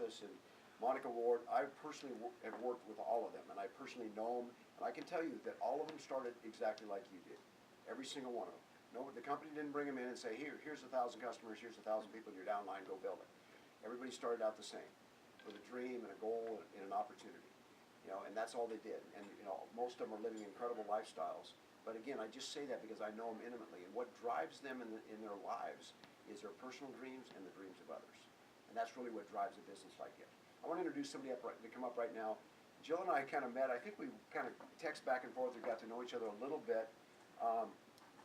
office, and Monica Ward. I personally have worked with all of them, and I personally know them, and I can tell you that all of them started exactly like you did. Every single one of them. No, the company didn't bring them in and say, here's 1,000 customers, here's 1,000 people in your downline, go build it. Everybody started out the same, with a dream and a goal and an opportunity. You know, and that's all they did. And you know, most of them are living incredible lifestyles. But again, I just say that because I know them intimately. And what drives them in their lives is their personal dreams and the dreams of others. And that's really what drives a business like it. I want to introduce somebody to come up right now. Jill and I kind of met. I think we kind of text back and forth. We got to know each other a little bit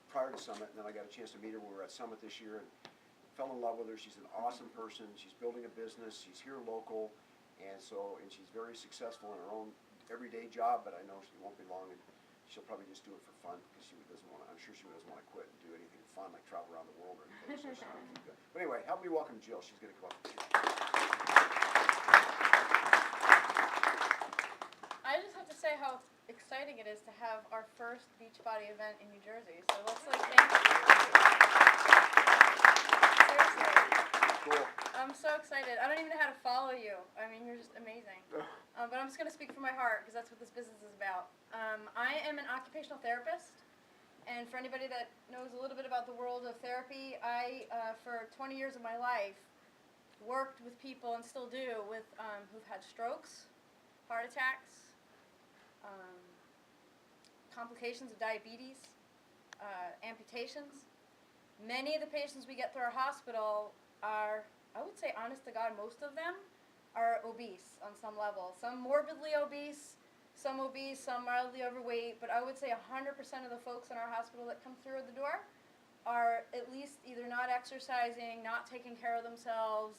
prior to Summit, and then I got a chance to meet her when we were at Summit this year and fell in love with her. She's an awesome person. She's building a business. She's here local, and she's very successful in her own everyday job. But I know she won't be long, and she'll probably just do it for fun because she doesn't want to. I'm sure she doesn't want to quit and do anything fun like travel around the world or anything. So she's gonna keep going. But anyway, help me welcome Jill. She's going to come up. I just have to say how exciting it is to have our first Beachbody event in New Jersey. So let's thank you. Seriously. Cool. I'm so excited. I don't even know how to follow you. I mean, you're just amazing. But I'm just going to speak from my heart because that's what this business is about. I am an occupational therapist. And for anybody that knows a little bit about the world of therapy, I, for 20 years of my life, worked with people and still do with who've had strokes, heart attacks, complications of diabetes, amputations. Many of the patients we get through our hospital are, I would say honest to God, most of them are obese on some level. Some morbidly obese, some mildly overweight, but I would say 100% of the folks in our hospital that come through the door are at least either not exercising, not taking care of themselves.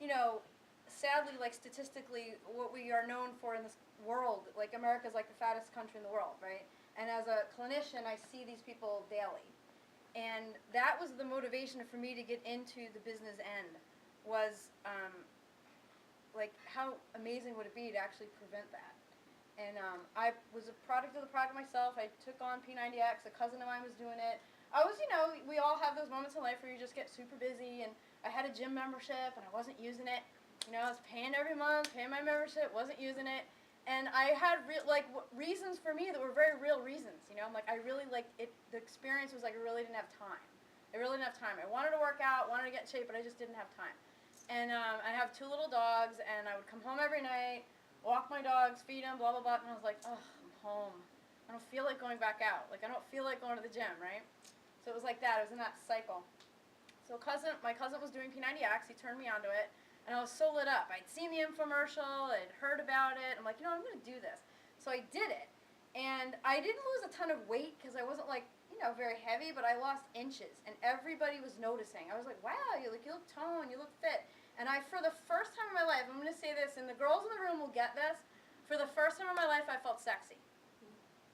You know, sadly, like statistically, what we are known for in this world, like America's like the fattest country in the world, right? And as a clinician, I see these people daily. And that was the motivation for me to get into the business end, was like how amazing would it be to actually prevent that? And I was a product of the product myself. I took on P90X. A cousin of mine was doing it. I was, you know, we all have those moments in life where you just get super busy, and I had a gym membership, and I wasn't using it. You know, I was paying every month, paying my membership, wasn't using it. And I had reasons for me that were very real reasons. You know, I'm like, I really like it. The experience was like I really didn't have time. I really didn't have time. I wanted to work out, wanted to get in shape, but I just didn't have time. And I have 2 little dogs, and I would come home every night, walk my dogs, feed them, blah, blah, blah. And I was like, oh, I'm home. I don't feel like going back out. Like, I don't feel like going to the gym, right? So it was like that. I was in that cycle. So my cousin was doing P90X. He turned me onto it. And I was so lit up. I'd seen the infomercial, I'd heard about it. I'm like, you know, I'm going to do this. So I did it. And I didn't lose a ton of weight because I wasn't like, you know, very heavy, but I lost inches. And everybody was noticing. I was like, wow, you look toned, you look fit. And for the first time in my life, I'm going to say this, and the girls in the room will get this, for the first time in my life, I felt sexy.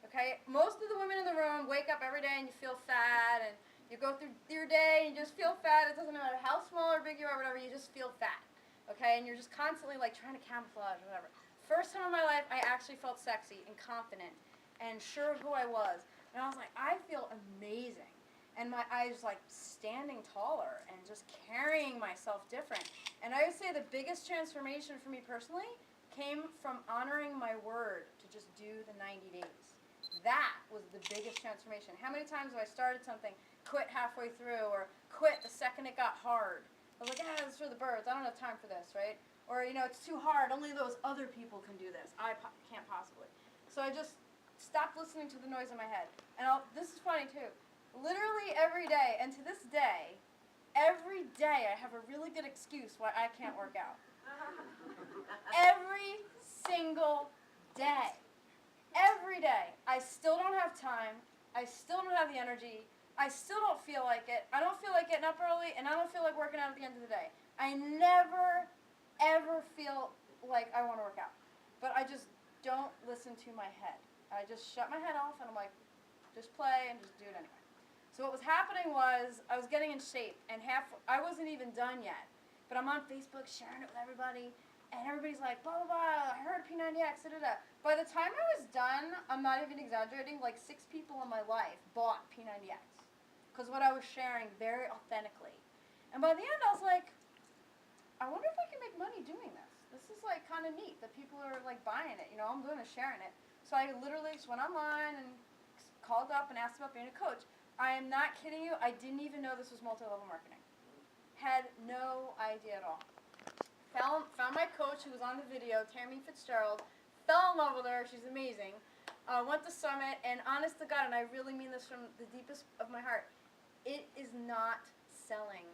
Okay? Most of the women in the room wake up every day and you feel fat, and you go through your day and you just feel fat. It doesn't matter how small or big you are, whatever, you just feel fat. Okay, and you're just constantly like trying to camouflage or whatever. First time in my life, I actually felt sexy and confident and sure of who I was. And I was like, I feel amazing. And I was like standing taller and just carrying myself different. And I would say the biggest transformation for me personally came from honoring my word to just do the 90 days. That was the biggest transformation. How many times have I started something, quit halfway through, or quit the second it got hard? I was like, this is for the birds. I don't have time for this, right? Or, you know, it's too hard. Only those other people can do this. I can't possibly. So I just stopped listening to the noise in my head. And this is funny, too. Literally every day, and to this day, every day I have a really good excuse why I can't work out. Every single day. Every day. I still don't have time. I still don't have the energy. I still don't feel like it. I don't feel like getting up early, and I don't feel like working out at the end of the day. I never, ever feel like I want to work out. But I just don't listen to my head. I just shut my head off, and I'm like, just play and just do it anyway. So what was happening was I was getting in shape, and I wasn't even done yet. But I'm on Facebook sharing it with everybody, and everybody's like, blah, blah, blah, I heard P90X, da-da-da. By the time I was done, I'm not even exaggerating, like 6 people in my life bought P90X. Because what I was sharing very authentically. And by the end, I was like, I wonder if I can make money doing this. kind of neat that people are like buying it. You know, I'm doing is sharing it. So I literally just went online and called up and asked about being a coach. I am not kidding you. I didn't even know this was multi-level marketing. Had no idea at all. Found my coach who was on the video, Tammy Fitzgerald. Fell in love with her. She's amazing. Went to Summit, and honest to God, and I really mean this from the deepest of my heart, it is not selling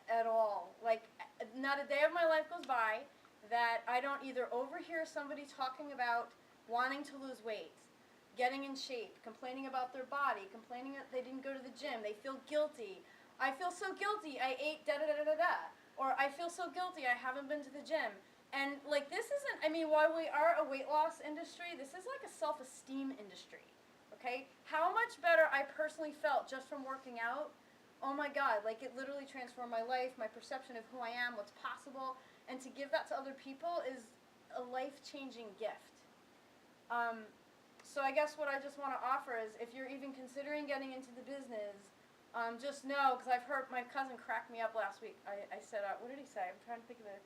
at all. Like, not a day of my life goes by that I don't either overhear somebody talking about wanting to lose weight, getting in shape, complaining about their body, complaining that they didn't go to the gym, they feel guilty. I feel so guilty, I ate da-da-da-da-da-da. Or I feel so guilty, I haven't been to the gym. And, like, this isn't, I mean, while we are a weight loss industry, this is like a self-esteem industry, okay? How much better I personally felt just from working out. Oh my God, like, it literally transformed my life, my perception of who I am, what's possible. And to give that to other people is a life-changing gift. So I guess what I just want to offer is, if you're even considering getting into the business, just know, because I've heard my cousin crack me up last week. I said, what did he say? I'm trying to think of the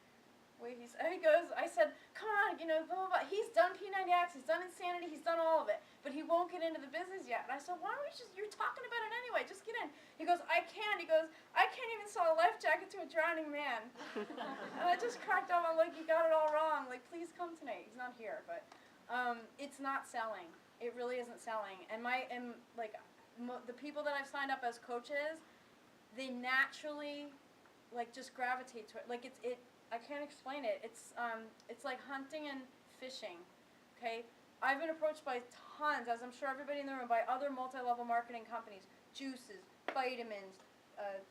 way he said. He goes, I said, come on, you know, blah, blah, blah. He's done P90X, he's done Insanity, he's done all of it, but he won't get into the business yet. And I said, why don't we just, you're talking about it anyway, just get in. He goes, I can't. He goes, I can't even sell a life jacket to a drowning man. And I just cracked up. I'm like, you got it all wrong. Like, please come tonight. He's not here, but it's not selling. It really isn't selling. And the people that I've signed up as coaches, they naturally, like, just gravitate to it. Like, I can't explain it. It's like hunting and fishing, okay? I've been approached by tons, as I'm sure everybody in the room, by other multi-level marketing companies, juices, vitamins,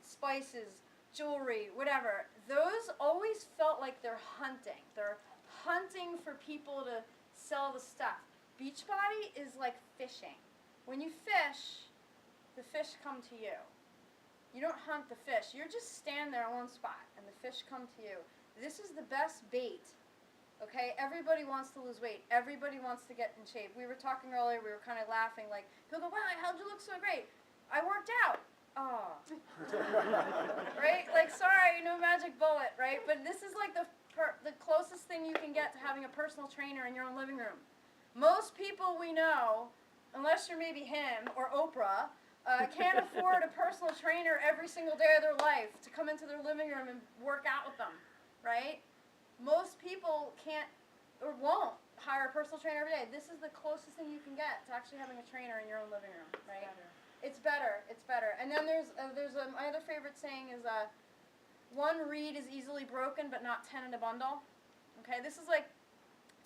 spices, jewelry, whatever. Those always felt like they're hunting. They're hunting for people to sell the stuff. Beachbody is like fishing. When you fish, the fish come to you. You don't hunt the fish. You just stand there in one spot, and the fish come to you. This is the best bait, okay? Everybody wants to lose weight. Everybody wants to get in shape. We were talking earlier. We were kind of laughing. Like, people go, wow, how'd you look so great? I worked out. Oh. Right? Like, sorry, no magic bullet, right? But this is like the closest thing you can get to having a personal trainer in your own living room. Most people we know, unless you're maybe him or Oprah, can't afford a personal trainer every single day of their life to come into their living room and work out with them, right? Most people can't or won't hire a personal trainer every day. This is the closest thing you can get to actually having a trainer in your own living room, right? It's better. It's better. And then my other favorite saying is, one reed is easily broken, but not 10 in a bundle. Okay, this is like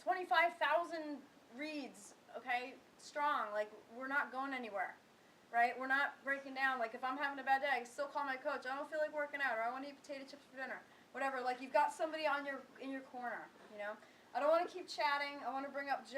25,000 reeds, okay, strong. Like, we're not going anywhere, right? We're not breaking down. Like, if I'm having a bad day, I still call my coach. I don't feel like working out, or I want to eat potato chips for dinner. Whatever. Like, you've got somebody in your corner, you know? I don't want to keep chatting. I want to bring up